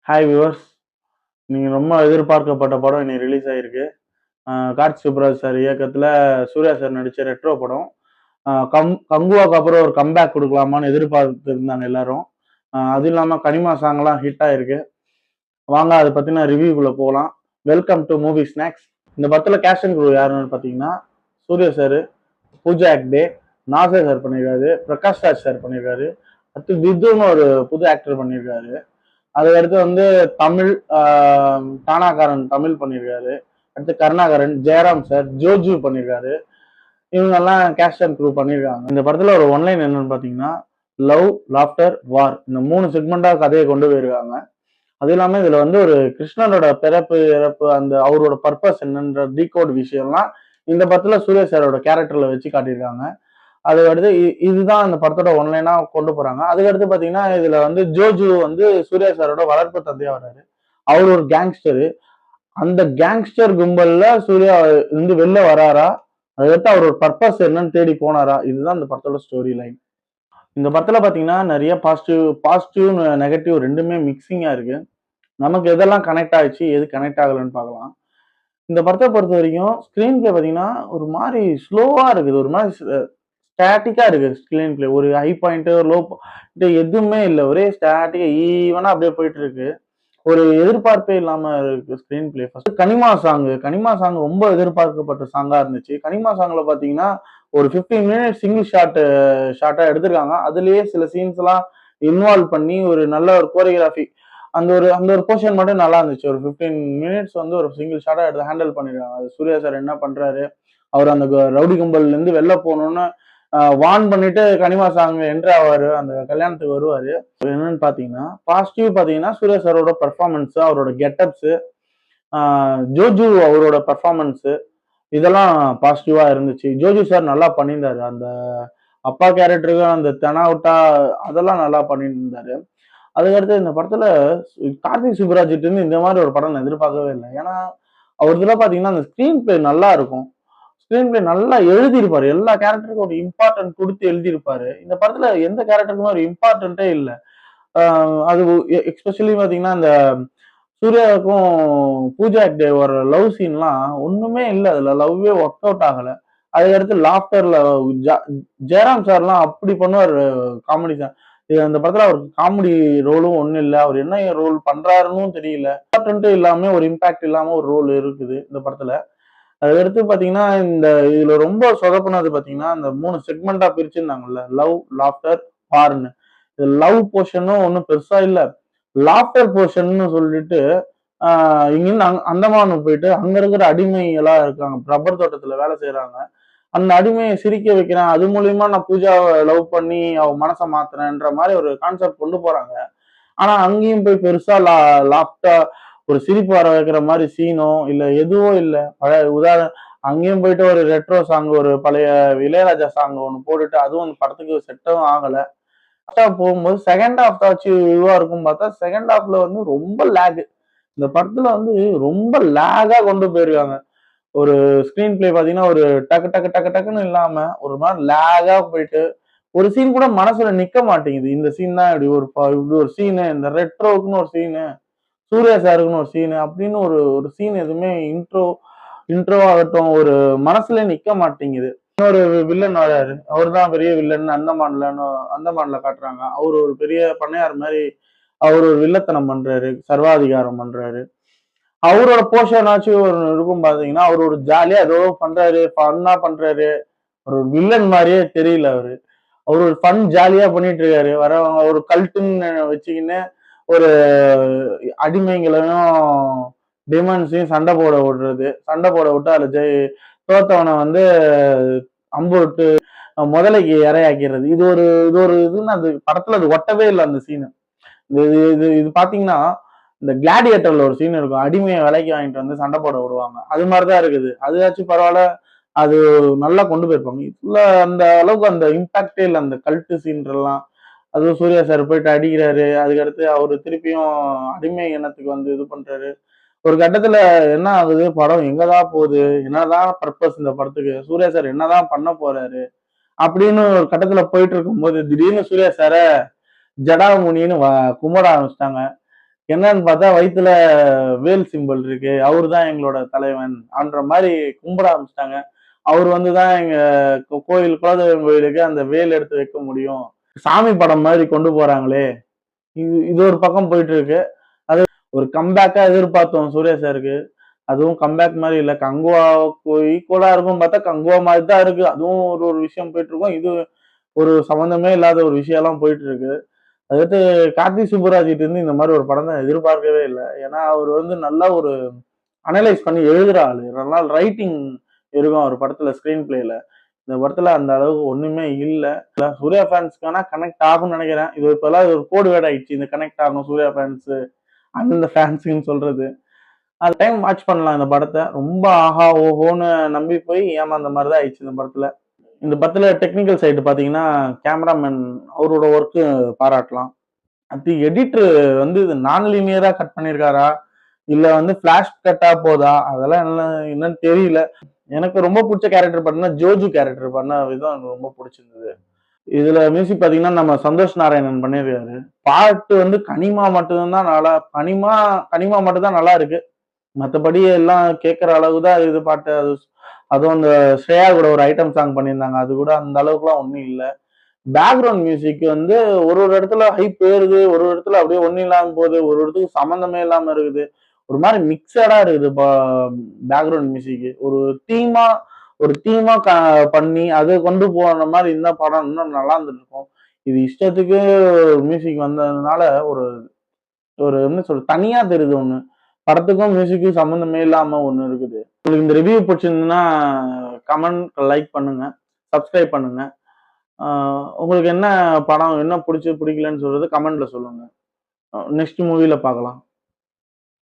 Hi viewers. நீங்கள் ரொம்ப எதிர்பார்க்கப்பட்ட படம் இன்னைக்கு ரிலீஸ் ஆகிருக்கு. கார்த்தி சுப்ராஜ் சார் இயக்கத்தில் சூர்யா சார் நடித்த ரெட்ரோ படம். கங்குவாக்கு அப்புறம் ஒரு கம்பேக் கொடுக்கலாமான்னு எதிர்பார்த்து இருந்தாங்க எல்லாரும். அதுவும் இல்லாமல் கனிமா சாங்லாம் ஹிட் ஆகிருக்கு. வாங்க அதை பற்றின ரிவ்யூக்குள்ளே போகலாம். Welcome to movie snacks. இந்த படத்தில் கேஸ்ட் அண்ட் க்ரூ யாருன்னு பார்த்தீங்கன்னா சூர்யா சார், பூஜா ஆக்டே, நாசர் சார் பண்ணியிருக்காரு, பிரகாஷ் ராஜ் சார் பண்ணியிருக்காரு, அடுத்து வித்துன்னு ஒரு புது ஆக்டர் பண்ணியிருக்காரு. அதுக்கடுத்து வந்து தமிழ் தானாகாரன் தமிழ் பண்ணியிருக்காரு. அடுத்து கருணாகரன், ஜெயராம் சார், ஜோஜு பண்ணியிருக்காரு. இவங்கெல்லாம் கேஸ்ட் அண்ட் க்ரூ பண்ணியிருக்காங்க. இந்த படத்துல ஒரு ஒன்லைன் என்னன்னு பார்த்தீங்கன்னா, லவ், லாஃப்டர், வார் இந்த 3 செக்மெண்டா கதையை கொண்டு போயிருக்காங்க. அது இல்லாம இதுல வந்து ஒரு கிருஷ்ணனோட பிறப்பு இறப்பு அந்த அவரோட பர்பஸ் என்னன்ற டீகோட் விஷயம்லாம் இந்த படத்துல சூர்யா சாரோட கேரக்டர்ல வச்சு காட்டியிருக்காங்க. அதுக்கடுத்து இதுதான் அந்த படத்தோட ஒன்லைனா கொண்டு போறாங்க. அதுக்கடுத்து பாத்தீங்கன்னா இதுல வந்து ஜோஜு வந்து சூர்யா சாரோட வளர்ப்பு தந்தையா வர்றாரு. அவர் ஒரு கேங்ஸ்டரு. அந்த கேங்ஸ்டர் கும்பல்ல சூர்யா இருந்து வெளில வராரா, அதுக்கடுத்து அவரோட பர்பஸ் என்னன்னு தேடி போனாரா, இதுதான் இந்த படத்தோட ஸ்டோரி லைன். இந்த படத்துல பாத்தீங்கன்னா நிறைய பாசிட்டிவ் நெகட்டிவ் ரெண்டுமே மிக்சிங்கா இருக்கு. நமக்கு எதெல்லாம் கனெக்ட் ஆயிடுச்சு, எது கனெக்ட் ஆகலன்னு பார்க்கலாம். இந்த படத்தை பொறுத்த வரைக்கும் ஸ்கிரீன் பிளே பாத்தீங்கன்னா ஒரு மாதிரி ஸ்லோவா இருக்குது. ஒரு மாதிரி ஸ்டாட்டிக்கா இருக்கு ஸ்கிரீன் பிளே. ஒரு ஹை பாயிண்ட், லோ பாயிண்ட் எதுவுமே இல்லை. ஒரே ஸ்டாட்டிக்கா ஈவனா அப்படியே போயிட்டு இருக்கு. ஒரு எதிர்பார்ப்பே இல்லாம இருக்கு ஸ்கிரீன் பிளே. ஃபர்ஸ்ட் கனிமா சாங் ரொம்ப எதிர்பார்க்கப்பட்ட சாங்கா இருந்துச்சு. கனிமா சாங்ல பாத்தீங்கன்னா ஒரு 15 மினிட்ஸ் சிங்கிள் ஷார்ட்டா எடுத்திருக்காங்க. அதுலயே சில சீன்ஸ் எல்லாம் இன்வால்வ் பண்ணி ஒரு நல்ல ஒரு கோரியோகிராஃபி அந்த ஒரு போர்ஷன் மட்டும் நல்லா இருந்துச்சு. ஒரு 15 மினிட்ஸ் வந்து ஒரு சிங்கிள் ஷாட்டா எடுத்து ஹேண்டில் பண்ணிருக்காங்க. அது சூர்யா சார் என்ன பண்றாரு, அவர் அந்த ரவுடி கும்பல்ல இருந்து வெளில போகணும்னு வார்ன் பண்ணிட்டு கனிமா சாங் என்ட்ரு ஆவாரு, அந்த கல்யாணத்துக்கு வருவாரு. என்னன்னு பாத்தீங்கன்னா பாசிட்டிவ் பாத்தீங்கன்னா சூர்யா சாரோட பெர்ஃபார்மன்ஸ், அவரோட கெட்டப்ஸ், ஜோஜு அவரோட பெர்ஃபார்மன்ஸ் இதெல்லாம் பாசிட்டிவா இருந்துச்சு. ஜோஜு சார் நல்லா பண்ணியிருந்தாரு. அந்த அப்பா கேரக்டருக்கு அந்த தெனாவுட்டா அதெல்லாம் நல்லா பண்ணியிருந்தாரு. அதுக்கடுத்து இந்த படத்துல கார்த்திக் சுப்புராஜ்கிட்ட இருந்து இந்த மாதிரி ஒரு படம் நான் எதிர்பார்க்கவே இல்லை. ஏன்னா அவர் இதுல பாத்தீங்கன்னா அந்த ஸ்கிரீன் பிளே நல்லா இருக்கும். ஸ்கிரீன் பிளே நல்லா எழுதியிருப்பாரு. எல்லா கேரக்டருக்கும் ஒரு இம்பார்ட்டன்ட் கொடுத்து எழுதியிருப்பாரு. இந்த படத்துல எந்த கேரக்டருக்குமே ஒரு இம்பார்ட்டன்ட்டே இல்லை. அது எக்ஸ்பெஷலி பாத்தீங்கன்னா இந்த சூர்யாவுக்கும் பூஜா ஹெக்டே வர லவ் சீன்லாம் ஒண்ணுமே இல்லை. அதுல லவ்வே ஒர்க் அவுட் ஆகல. அதுக்கடுத்து லாஃப்டர்ல ஜெயராம் சார்லாம் அப்படி பண்ணுவார் காமெடி சார். அந்த படத்துல அவருக்கு காமெடி ரோலும் ஒண்ணும் இல்லை. அவர் என்ன ரோல் பண்றாருன்னு தெரியல. இம்பார்ட்டன்ட்டும் இல்லாம ஒரு இம்பாக்ட் இல்லாம ஒரு ரோல் இருக்குது இந்த படத்துல. அதுக்கடுத்து பாத்தீங்கன்னா இந்த இதுல ரொம்ப சொதப்புனது பாத்தீங்கன்னா இந்த 3 செக்மெண்டா பிரிச்சிருந்தாங்கல்ல, லவ், லாஃப்டர், வார்னு. இது லவ் போர்ஷனும் ஒன்றும் பெருசா இல்ல. லாஃப்டர் போர்ஷன்னு சொல்லிட்டு இங்கிருந்து அந்தமானுக்கு போயிட்டு அங்க இருக்கிற அடிமைகளா இருக்காங்க, ரப்பர் தோட்டத்துல வேலை செய்யறாங்க. அந்த அடிமையை சிரிக்க வைக்கிறேன், அது மூலியமா நான் பூஜாவை லவ் பண்ணி அவ மனசை மாத்துறேன்ற மாதிரி ஒரு கான்செப்ட் கொண்டு போறாங்க. ஆனா அங்கேயும் போய் பெருசா லாப்டா ஒரு சிரிப்பு வர வைக்கிற மாதிரி சீனோ இல்ல எதுவோ இல்ல. பழைய உதாரணம் அங்கேயும் போயிட்டு ஒரு ரெட்ரோ சாங், ஒரு பழைய இளையராஜா சாங் ஒன்று போட்டுட்டு அதுவும் அந்த படத்துக்கு செட்டும் ஆகல. போகும்போது செகண்ட் ஹாஃப் ஆச்சு இதுவா இருக்கும் பார்த்தா செகண்ட் ஹாஃப்ல வந்து ரொம்ப லேக். இந்த படத்துல வந்து ரொம்ப லேகா கொண்டு போயிருக்காங்க. ஒரு ஸ்கிரீன் பிளே பாத்தீங்கன்னா ஒரு டக்கு டக்கு டக்கு டக்குன்னு இல்லாம ஒரு மாதிரி லேகா போயிட்டு ஒரு சீன் கூட மனசுல நிக்க மாட்டேங்குது. இந்த சீன் தான் இப்படி ஒரு சீனு, இந்த ரெட்ரோக்குன்னு ஒரு சீனு, சூர்யா சாருக்குன்னு ஒரு சீனு அப்படின்னு ஒரு ஒரு சீன் எதுவுமே இன்ட்ரோ ஆகட்டும் ஒரு மனசுல நிக்க மாட்டேங்குது. இன்னொரு வில்லன் வராரு, அவர் தான் பெரிய வில்லன். அந்தமான்ல காட்டுறாங்க. அவர் ஒரு பெரிய பண்ணையார் மாதிரி அவர் ஒரு வில்லத்தனம் பண்றாரு, சர்வாதிகாரம் பண்றாரு. அவரோட போர்ஷனாச்சும் ஒரு இருக்கும் பாத்தீங்கன்னா அவர் ஒரு ஜாலியா ஏதோ பண்றாரு, ஃபன்னா பண்றாரு. ஒரு வில்லன் மாதிரியே தெரியல அவரு. அவர் ஒரு ஃபன் ஜாலியா பண்ணிட்டு இருக்காரு. வரவங்க ஒரு கல்ட்டுன்னு வச்சுக்கின்னு ஒரு அடிமைங்களையும் டிமன்ஸையும் சண்டை போட விட்டு அதுல தோத்தவனை வந்து அம்பு விட்டு முதலைக்கு இரையாக்கிறது. இது ஒரு இதுன்னு அந்த படத்துல அது ஒட்டவே இல்லை அந்த சீனு. இது இது இது பாத்தீங்கன்னா இந்த கிளாடியேட்டர்ல ஒரு சீன் இருக்கும், அடிமையை விலைக்கு வாங்கிட்டு வந்து சண்டை போட விடுவாங்க. அது மாதிரிதான் இருக்குது. அதுவாச்சும் பரவாயில்ல, அது நல்லா கொண்டு போயிருப்பாங்க. இதுல அந்த அளவுக்கு அந்த இம்பாக்டே இல்லை அந்த கல்ட்டு சீன்லாம். அதுவும் சூர்யா சார் போயிட்டு அடிக்கிறாரு, அதுக்கடுத்து அவரு திருப்பியும் அடிமை இனத்துக்கு வந்து இது பண்றாரு. ஒரு கட்டத்துல என்ன ஆகுது, படம் எங்கதான் போகுது, என்னதான் பர்பஸ் இந்த படத்துக்கு, சூர்யா சார் என்னதான் பண்ண போறாரு அப்படின்னு ஒரு கட்டத்துல போயிட்டு இருக்கும்போது திடீர்னு சூர்யா சார ஜடாமுனின்னு கும்பிட ஆரம்பிச்சிட்டாங்க. என்னன்னு பார்த்தா வயித்துல வேல் சிம்பிள் இருக்கு, அவரு தான் எங்களோட தலைவன் அப்படின்ற மாதிரி கும்பிட ஆரம்பிச்சிட்டாங்க. அவர் வந்து தான் எங்க கோயில் குலதெய்வம் கோயிலுக்கு அந்த வேல் எடுத்து வைக்க முடியும். சாமி படம் மாதிரி கொண்டு போறாங்களே, இது ஒரு பக்கம் போயிட்டு இருக்கு. அது ஒரு கம்பேக்கா எதிர்பார்த்தோம் சூர்யா சாருக்கு. அதுவும் கம்பேக் மாதிரி இல்ல. கங்குவாவுக்கு ஈக்குவலா இருக்கும் பார்த்தா கங்குவா மாதிரி தான் இருக்கு. அதுவும் ஒரு ஒரு விஷயம் போயிட்டு இருக்கும். இது ஒரு சம்மந்தமே இல்லாத ஒரு விஷயம்லாம் போயிட்டு இருக்கு. அடுத்து கார்த்திக் சுப்புராஜ் கிட்ட இருந்து இந்த மாதிரி ஒரு படம் தான் எதிர்பார்க்கவே இல்ல. ஏன்னா அவர் வந்து நல்லா ஒரு அனலைஸ் பண்ணி எழுதுற ஆளு. நல்லா ரைட்டிங் இருக்கும் அவர் படத்துல ஸ்கிரீன் பிளேல. இந்த படத்துல அந்த அளவுக்கு ஒண்ணுமே இல்ல. சூர்யா ஃபேன்ஸ்க்கான கனெக்ட் ஆகும்னு நினைக்கிறேன். இது இப்பெல்லாம் ஒரு கோடு வேர்ட் ஆயிடுச்சு. இந்த கனெக்ட் ஆகும் சூர்யா ஃபேன்ஸ் அந்தந்த ஃபேன்ஸுன்னு சொல்றது. அது டைம் வாட்ச் பண்ணலாம் இந்த படத்தை. ரொம்ப ஆஹா ஓஹோன்னு நம்பி போய் ஏமாந்த மாதிரி தான் ஆயிடுச்சு இந்த படத்துல. இந்த படத்துல டெக்னிக்கல் சைடு பாத்தீங்கன்னா கேமராமேன் அவரோட ஒர்க்கு பாராட்டலாம். அது எடிட்டர் வந்து இது நான் லீனியரா கட் பண்ணிருக்காரா இல்ல வந்து பிளாஷ் கட்டா போதா அதெல்லாம் என்னன்னு தெரியல. எனக்கு ரொம்ப பிடிச்ச கேரக்டர் பாத்தீங்கன்னா ஜோஜு கேரக்டர் பண்ண விதம் எனக்கு ரொம்ப பிடிச்சிருந்தது. இதுல மியூசிக் பாத்தீங்கன்னா நம்ம சந்தோஷ் நாராயணன் பண்ணிருக்காரு. பாட்டு வந்து கனிமா மட்டும்தான் நல்லா கனிமா மட்டும் தான் நல்லா இருக்கு. மத்தபடி எல்லாம் கேட்கிற அளவுக்கு தான் இது பாட்டு. அதுவும் அந்த ஸ்ரேயா கூட ஒரு ஐட்டம் சாங் பண்ணியிருந்தாங்க. அது கூட அந்த அளவுக்குலாம் ஒண்ணும் இல்ல. பேக்ரவுண்ட் மியூசிக் வந்து ஒரு ஒரு இடத்துல ஹைப் ஏறுது, ஒரு ஒரு இடத்துல அப்படியே ஒண்ணும் இல்லாம போகுது, ஒரு ஒரு இடத்துக்கு சம்மந்தமே இல்லாம இருக்குது. ஒரு மாதிரி மிக்சடா இருக்குது பேக்ரவுண்ட் மியூசிக். தீமா ஒரு தீமா பண்ணி அதை கொண்டு போன மாதிரி இந்த படம் இன்னும் நல்லா இருந்திருக்கும். இது இஷ்டத்துக்கு மியூசிக் வந்ததுனால ஒரு ஒரு என்ன சொல்ற தனியா தெரியுது ஒண்ணு. படத்துக்கும் மியூசிக்கும் சம்மந்தமே இல்லாம ஒண்ணு இருக்குது. உங்களுக்கு இந்த ரிவ்யூ பிடிச்சிருந்ததுன்னா கமெண்ட், லைக் பண்ணுங்க, சப்ஸ்கிரைப் பண்ணுங்க. உங்களுக்கு என்ன படம் என்ன பிடிச்சு பிடிக்கலன்னு சொல்றது கமெண்ட்ல சொல்லுங்க. நெக்ஸ்ட் மூவில பார்க்கலாம்.